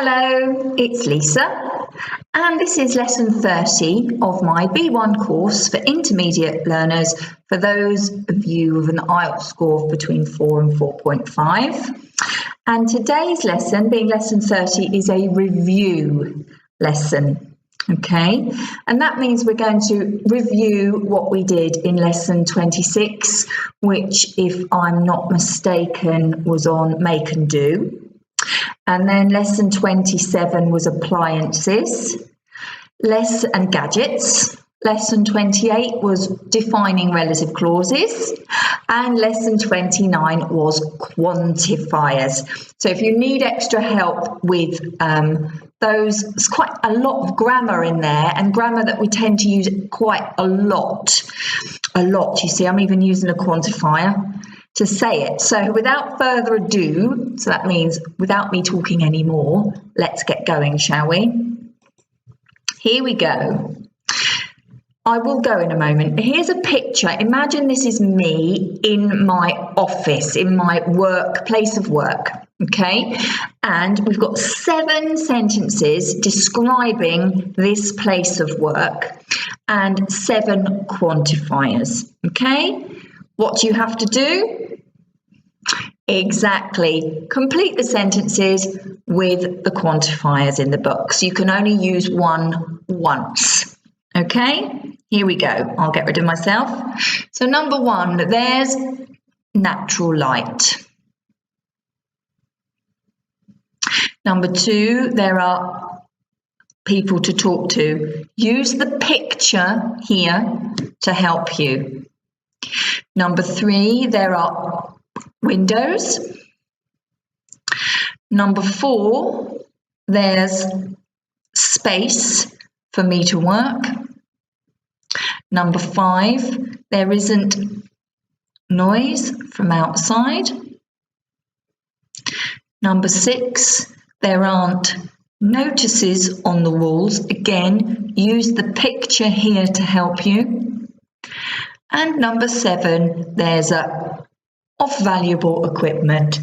Hello, it's Lisa, and this is lesson 30 of my B1 course for intermediate learners for those of you with an IELTS score of between 4 and 4.5. And today's lesson, being lesson 30, is a review lesson, okay? And that means we're going to review what we did in lesson 26, which, if I'm not mistaken, was on make and do. And then lesson 27 was appliances, and gadgets. Lesson 28 was defining relative clauses. And lesson 29 was quantifiers. So if you need extra help with those, there's quite a lot of grammar in there, and grammar that we tend to use quite a lot. You see, I'm even using a quantifier to say it. So without further ado, so that means without me talking anymore, let's get going, shall we? Here we go. I will go in a moment. Here's a picture. Imagine this is me in my office, in my place of work, okay? And we've got 7 sentences describing this place of work and 7 quantifiers, okay? What do you have to do? Exactly. Complete the sentences with the quantifiers in the box. You can only use one once. Okay, here we go. I'll get rid of myself. So number 1, there's natural light. Number 2, there are people to talk to. Use the picture here to help you. Number 3, there are windows. Number 4, there's space for me to work. Number 5, there isn't noise from outside. Number 6, there aren't notices on the walls. Again, use the picture here to help you. And number 7, there's of valuable equipment.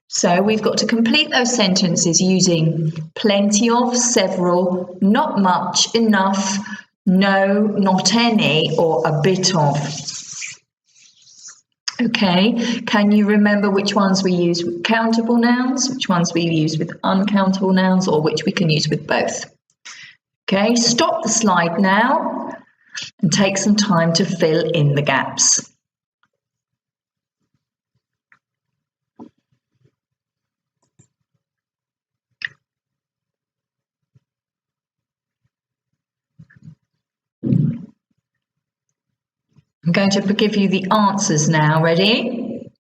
So we've got to complete those sentences using plenty of, several, not much, enough, no, not any, or a bit of. Okay, can you remember which ones we use with countable nouns, which ones we use with uncountable nouns, or which we can use with both? Okay, stop the slide now and take some time to fill in the gaps. I'm going to give you the answers now. Ready?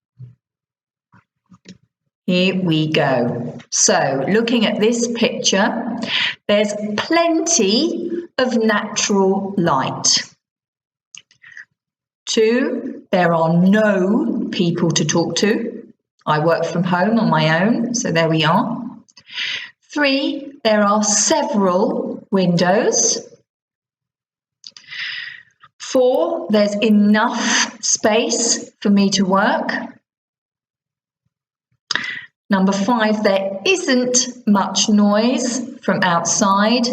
Here we go. So, looking at this picture, there's plenty of natural light. 2, there are no people to talk to. I work from home on my own, so there we are. 3, there are several windows. 4, there's enough space for me to work. Number 5, there isn't much noise from outside.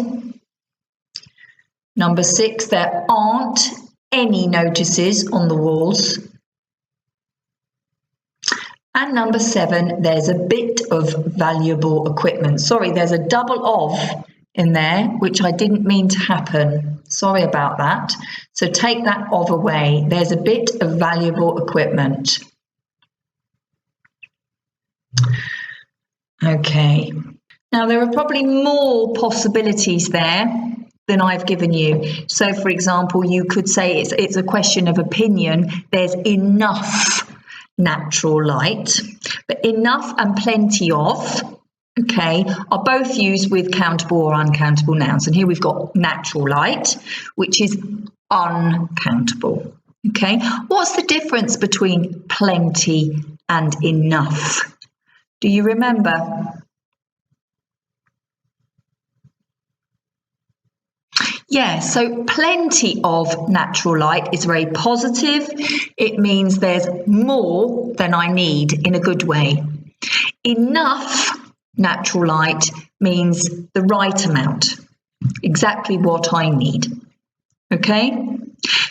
Number 6, there aren't any notices on the walls. And number 7, there's a bit of valuable equipment. Sorry, there's a double of in there, which I didn't mean to happen. Sorry about that. So take that of away. There's a bit of valuable equipment. Okay. Now there are probably more possibilities there than I've given you. So for example, you could say it's a question of opinion. There's enough natural light, but enough and plenty of, okay, are both used with countable or uncountable nouns. And here we've got natural light, which is uncountable. Okay, what's the difference between plenty and enough? Do you remember? Yeah, so plenty of natural light is very positive. It means there's more than I need in a good way. Enough natural light means the right amount, exactly what I need. Okay?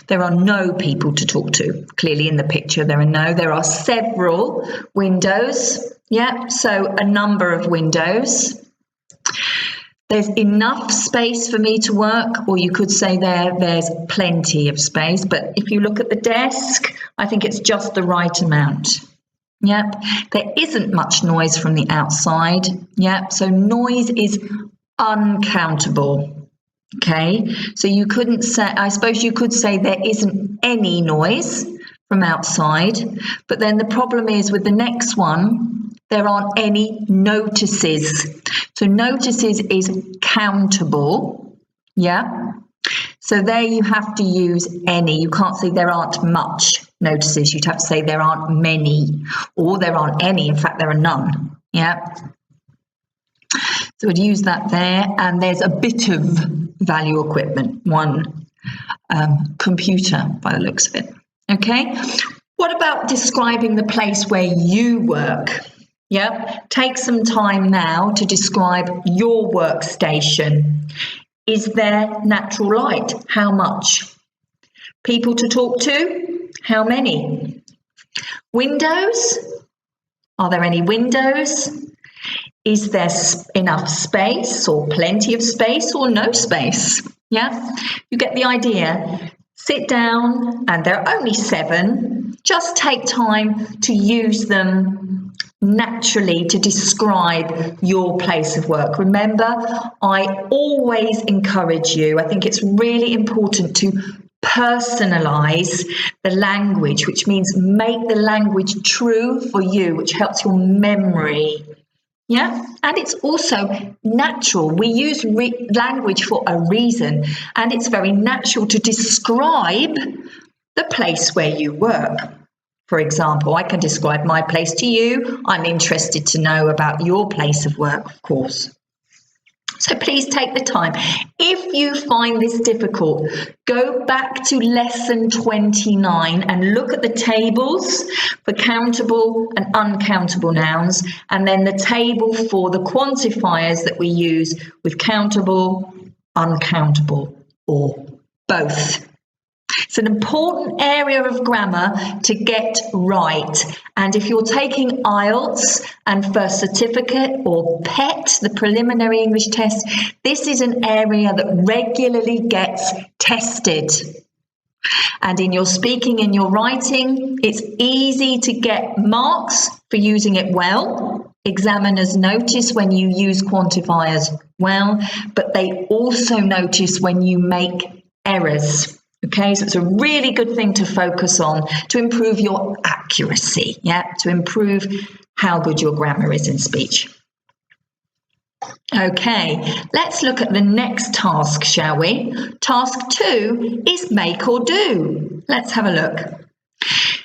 There are no people to talk to. Clearly in the picture there are several windows. Yeah, so a number of windows. There's enough space for me to work, or you could say there's plenty of space. But if you look at the desk, I think it's just the right amount. Yep. There isn't much noise from the outside. Yep. So noise is uncountable. Okay. So you couldn't say, I suppose you could say there isn't any noise from outside. But then the problem is with the next one, there aren't any notices. So notices is countable. Yeah. So there you have to use any. You can't say there aren't much notices. You'd have to say there aren't many, or there aren't any. In fact, there are none. Yeah. So we'd use that there. And there's a bit of value equipment, one computer by the looks of it. Okay. What about describing the place where you work? Yeah. Take some time now to describe your workstation. Is there natural light? How much? People to talk to? How many? Windows? Are there any windows? Is there enough space, or plenty of space, or no space? Yeah, you get the idea. Sit down, and there are only 7. Just take time to use them naturally to describe your place of work. Remember, I always encourage you, I think it's really important to personalize the language, which means make the language true for you, which helps your memory. Yeah, and it's also natural. We use language for a reason, and it's very natural to describe the place where you work. For example, I can describe my place to you. I'm interested to know about your place of work, of course. So please take the time. If you find this difficult, go back to lesson 29 and look at the tables for countable and uncountable nouns, and then the table for the quantifiers that we use with countable, uncountable, or both. It's an important area of grammar to get right. And if you're taking IELTS and First Certificate or PET, the preliminary English test, this is an area that regularly gets tested. And in your speaking and your writing, it's easy to get marks for using it well. Examiners notice when you use quantifiers well, but they also notice when you make errors. Okay, so it's a really good thing to focus on to improve your accuracy, yeah, to improve how good your grammar is in speech. Okay, let's look at the next task, shall we? Task 2 is make or do. Let's have a look.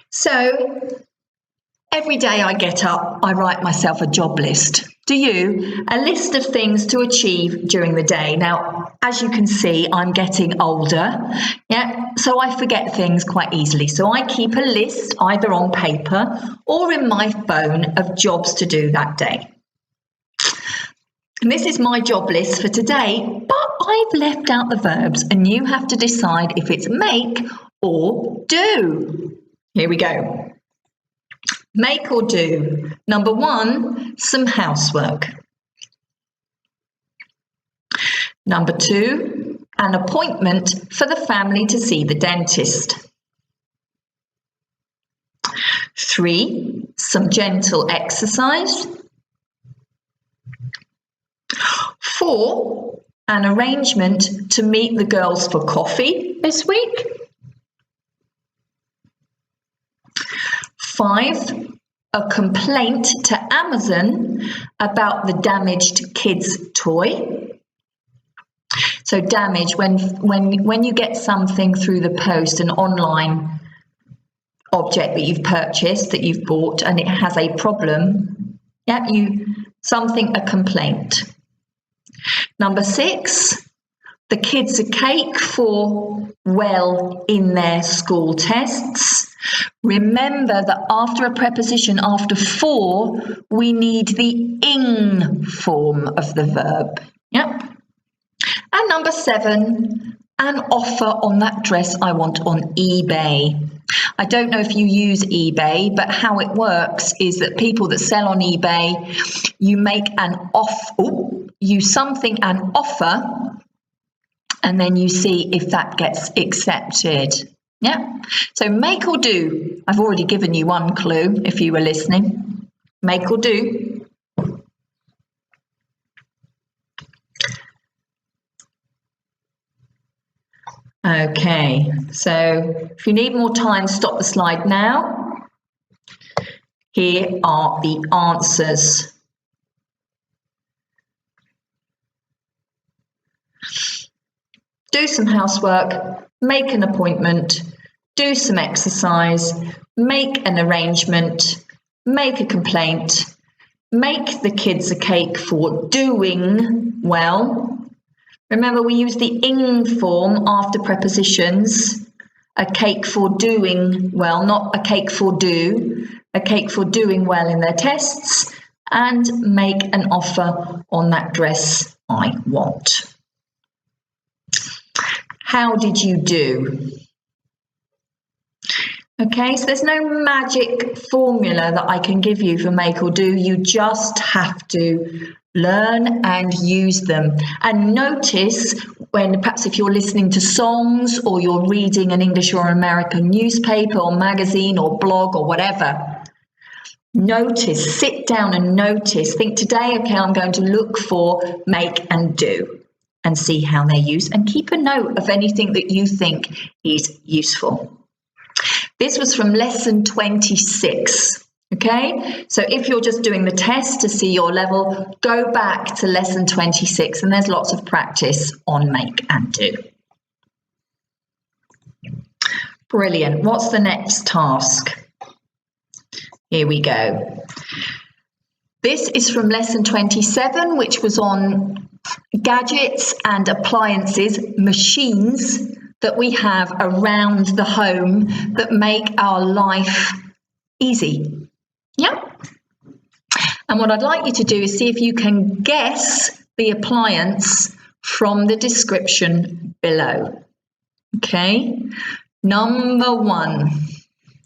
So, every day I get up, I write myself a job list. Do you? A list of things to achieve during the day. Now, as you can see, I'm getting older, yeah, so I forget things quite easily. So I keep a list either on paper or in my phone of jobs to do that day. And this is my job list for today, but I've left out the verbs, and you have to decide if it's make or do. Here we go. Make or do. Number 1, some housework. Number 2, an appointment for the family to see the dentist. 3, some gentle exercise. 4, an arrangement to meet the girls for coffee this week. 5, a complaint to Amazon about the damaged kids' toy. So damage, when you get something through the post, an online object that you've purchased, that you've bought, and it has a problem, yeah, a complaint. Number 6, the kids a cake for well in their school tests. Remember that after a preposition, after for, we need the ing form of the verb. Yep. And number 7, an offer on that dress I want on eBay. I don't know if you use eBay, but how it works is that people that sell on eBay, you make an offer, and then you see if that gets accepted. Yeah. So make or do. I've already given you one clue if you were listening. Make or do. Okay, so if you need more time, stop the slide now. Here are the answers. Do some housework, make an appointment, do some exercise, make an arrangement, make a complaint, make the kids a cake for doing well. Remember, we use the ing form after prepositions. A cake for doing well, not a cake for do. A cake for doing well in their tests. And make an offer on that dress I want. How did you do? Okay, so there's no magic formula that I can give you for make or do. You just have to learn and use them. And notice when, perhaps if you're listening to songs or you're reading an English or American newspaper or magazine or blog or whatever, notice, sit down and notice. Think today, okay, I'm going to look for make and do and see how they're used, and keep a note of anything that you think is useful. This was from lesson 26. Okay, so if you're just doing the test to see your level, go back to lesson 26 and there's lots of practice on make and do. Brilliant. What's the next task? Here we go. This is from lesson 27, which was on gadgets and appliances, machines that we have around the home that make our life easy. Yeah. And what I'd like you to do is see if you can guess the appliance from the description below. Okay. Number 1.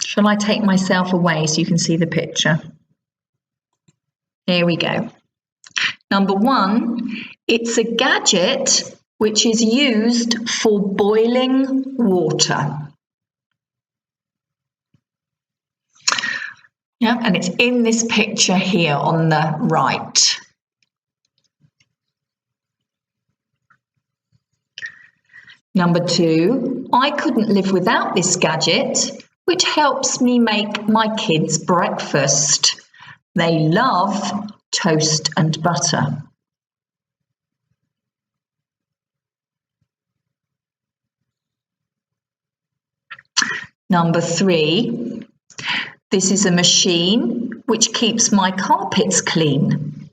Shall I take myself away so you can see the picture? Here we go. Number 1, it's a gadget which is used for boiling water. Yeah, and it's in this picture here on the right. Number 2, I couldn't live without this gadget, which helps me make my kids breakfast. They love toast and butter. Number 3, this is a machine which keeps my carpets clean.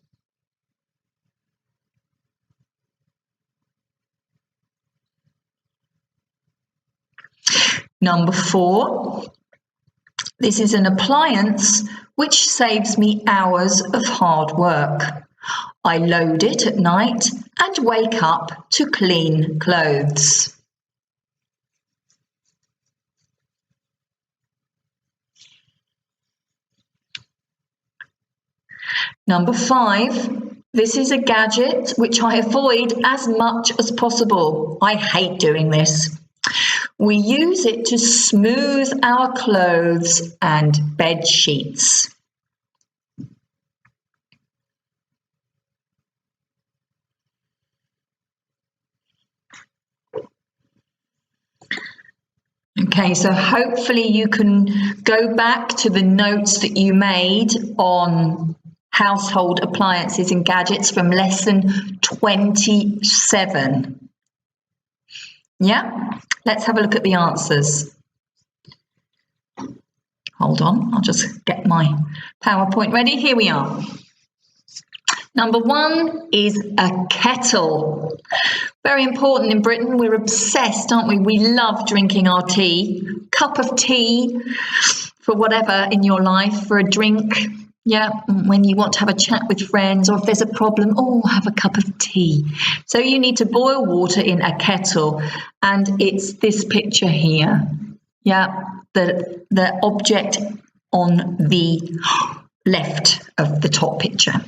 Number 4, this is an appliance which saves me hours of hard work. I load it at night and wake up to clean clothes. Number 5, this is a gadget which I avoid as much as possible. I hate doing this. We use it to smooth our clothes and bed sheets. Okay, so hopefully you can go back to the notes that you made on household appliances and gadgets from lesson 27. Yeah, let's have a look at the answers. Hold on, I'll just get my PowerPoint ready. Here we are. Number 1 is a kettle. Very important in Britain. We're obsessed, aren't we? We love drinking our tea. Cup of tea for whatever in your life, for a drink. Yeah, when you want to have a chat with friends, or if there's a problem, oh, have a cup of tea. So you need to boil water in a kettle, and it's this picture here. Yeah, the object on the left of the top picture.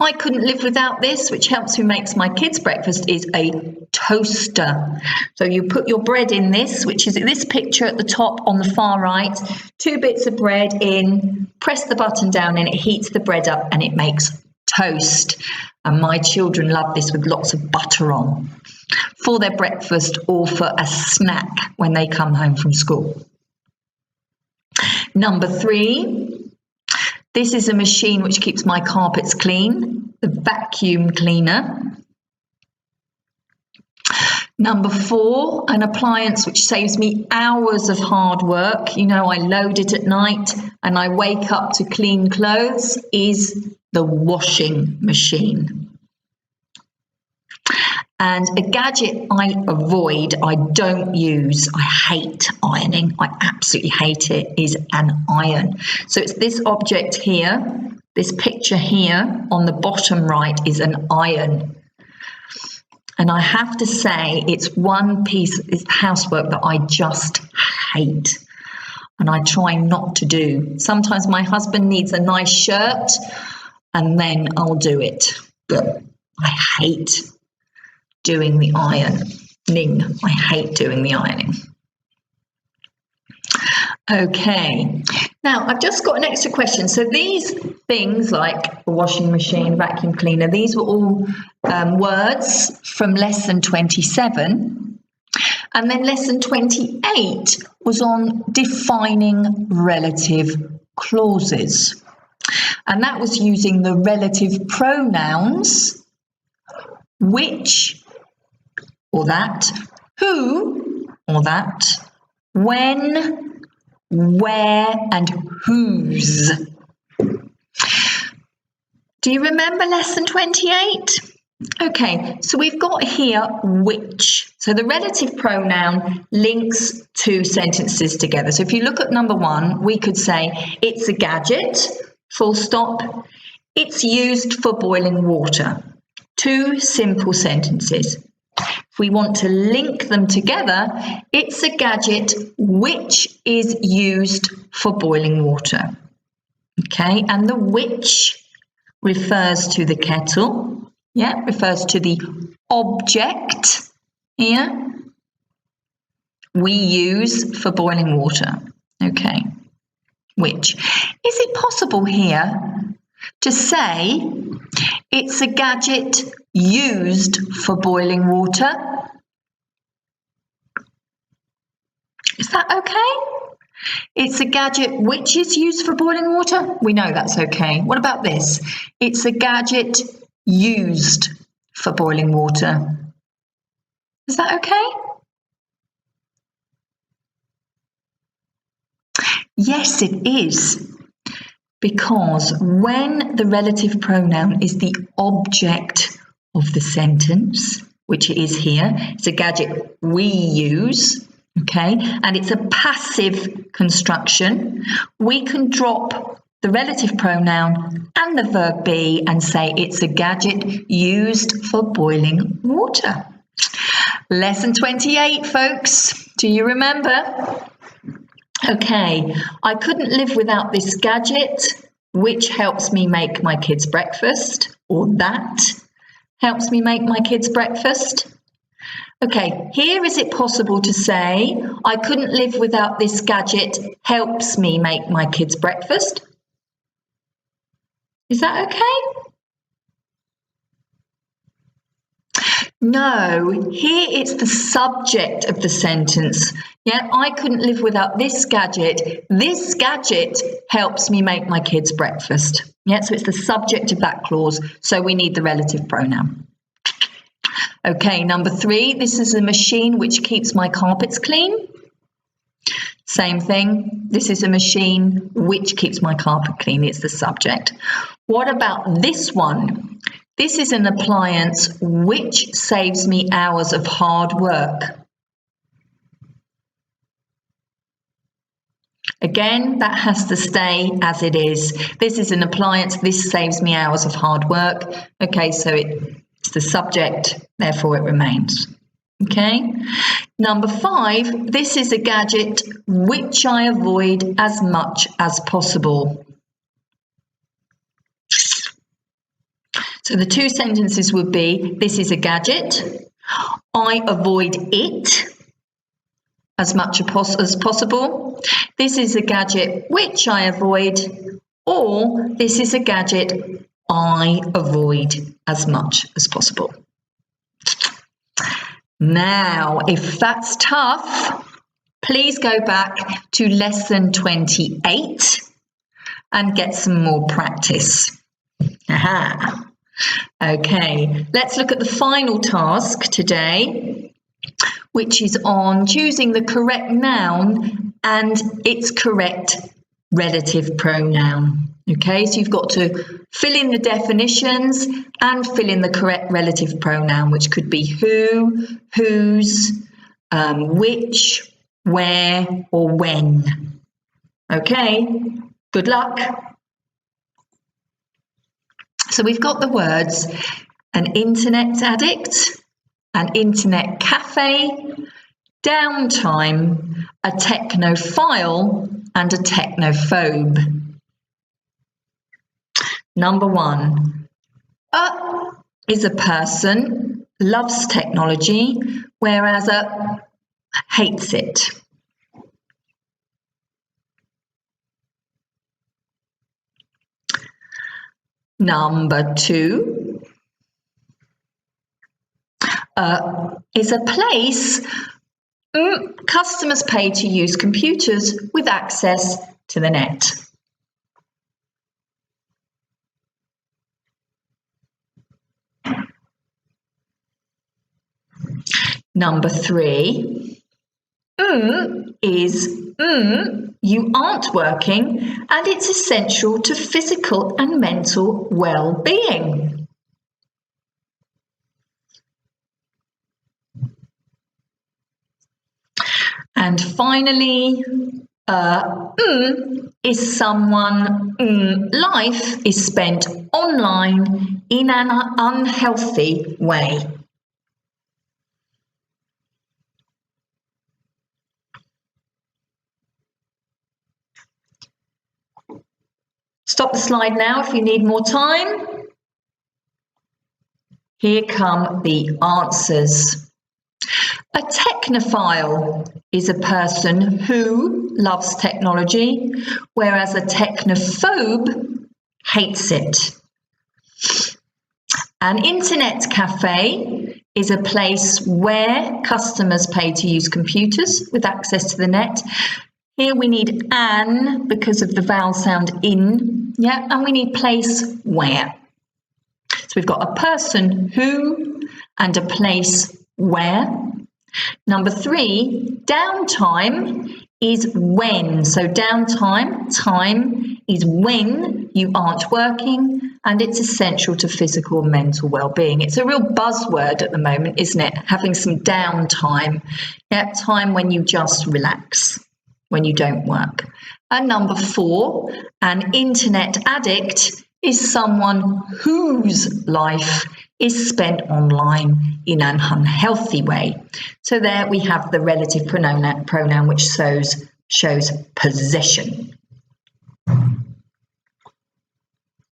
I couldn't live without this, which helps me make my kids' breakfast, is a toaster. So you put your bread in this, which is this picture at the top on the far right, 2 bits of bread in, press the button down and it heats the bread up and it makes toast. And my children love this with lots of butter on for their breakfast or for a snack when they come home from school. Number 3. This is a machine which keeps my carpets clean, the vacuum cleaner. Number 4, an appliance which saves me hours of hard work. You know, I load it at night and I wake up to clean clothes, is the washing machine. And a gadget I avoid, I don't use, I hate ironing, I absolutely hate it, is an iron. So it's this object here, this picture here on the bottom right is an iron. And I have to say, it's one piece of housework that I just hate. And I try not to do. Sometimes my husband needs a nice shirt and then I'll do it. But I hate doing the ironing. I hate doing the ironing. Okay, now I've just got an extra question. So these things like a washing machine, vacuum cleaner, these were all words from lesson 27. And then lesson 28 was on defining relative clauses. And that was using the relative pronouns which or that, who or that, when, where, and whose. Do you remember lesson 28? Okay, so we've got here which. So the relative pronoun links two sentences together. So if you look at number 1, we could say it's a gadget, full stop. It's used for boiling water. 2 simple sentences. If we want to link them together, it's a gadget which is used for boiling water. Okay, and the which refers to the kettle, yeah, refers to the object here we use for boiling water. Okay, which. Is it possible here to say it's a gadget used for boiling water? Is that okay? It's a gadget which is used for boiling water? We know that's okay. What about this? It's a gadget used for boiling water. Is that okay? Yes, it is. Because when the relative pronoun is the object of the sentence, which it is here, it's a gadget we use, okay, and it's a passive construction, we can drop the relative pronoun and the verb be and say it's a gadget used for boiling water. Lesson 28, folks. Do you remember? Okay, I couldn't live without this gadget, which helps me make my kids' breakfast, or that helps me make my kids' breakfast. Okay, here is it possible to say, I couldn't live without this gadget, helps me make my kids' breakfast. Is that okay? No, here it's the subject of the sentence. Yeah, I couldn't live without this gadget. This gadget helps me make my kids' breakfast. Yeah, so it's the subject of that clause, so we need the relative pronoun. Okay, number 3, this is a machine which keeps my carpets clean. Same thing. This is a machine which keeps my carpet clean. It's the subject. What about this one? This is an appliance which saves me hours of hard work. Again, that has to stay as it is. This is an appliance. This saves me hours of hard work. Okay, so it's the subject, therefore it remains. Okay. Number 5, this is a gadget which I avoid as much as possible. So the 2 sentences would be, this is a gadget, I avoid it as much as possible. This is a gadget which I avoid, or this is a gadget I avoid as much as possible. Now, if that's tough, please go back to lesson 28 and get some more practice. Aha. Okay, let's look at the final task today, which is on choosing the correct noun and its correct relative pronoun. Okay, so you've got to fill in the definitions and fill in the correct relative pronoun, which could be who, whose, which, where, or when. Okay, good luck. So we've got the words an internet addict, an internet cafe, downtime, a technophile, and a technophobe. Number 1, is a person, loves technology, whereas a hates it. Number 2, is a place customers pay to use computers with access to the net. Number 3, is you aren't working and it's essential to physical and mental well-being. And finally, is someone life is spent online in an unhealthy way. Stop the slide now if you need more time. Here come the answers. A technophile is a person who loves technology, whereas a technophobe hates it. An internet cafe is a place where customers pay to use computers with access to the net. Here we need an because of the vowel sound in, yeah, and we need place where. So we've got a person who and a place where. Number 3, downtime is when. So downtime, time, is when you aren't working and it's essential to physical and mental well-being. It's a real buzzword at the moment, isn't it? Having some downtime, yeah, time when you just relax, when you don't work. And number 4, an internet addict is someone whose life is spent online in an unhealthy way. So there we have the relative pronoun which shows possession.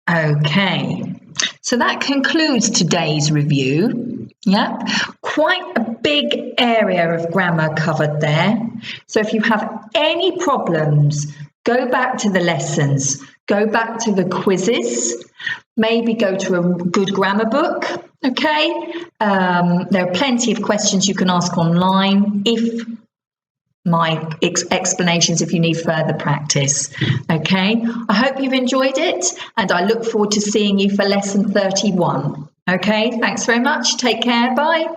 Okay, so that concludes today's review. Yeah, quite a big area of grammar covered there. So if you have any problems, go back to the lessons, go back to the quizzes, maybe go to a good grammar book, okay? There are plenty of questions you can ask online if my explanations if you need further practice, okay? I hope you've enjoyed it and I look forward to seeing you for lesson 31, okay? Thanks very much. Take care. Bye.